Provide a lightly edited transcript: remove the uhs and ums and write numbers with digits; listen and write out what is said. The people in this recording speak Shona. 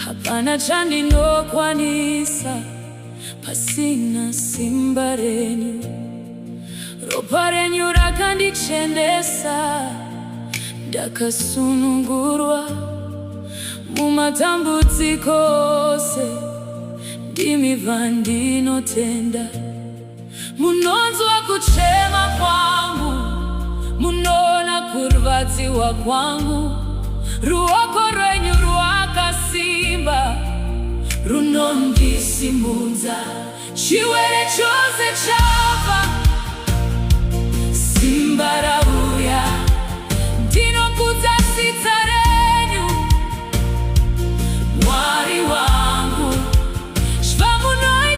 hapana chandinokwanisa pasina simba renyu. Ropa renyu rakandichenesa, ndakasunungurwa mumatambudziko ose. Ndimi vandinotenda, munonzwa kuchema kwangu, munoona kurwadziwa kwangu. Ruoko rwenyu rwakasimba runondisimudza chiwere chose changu.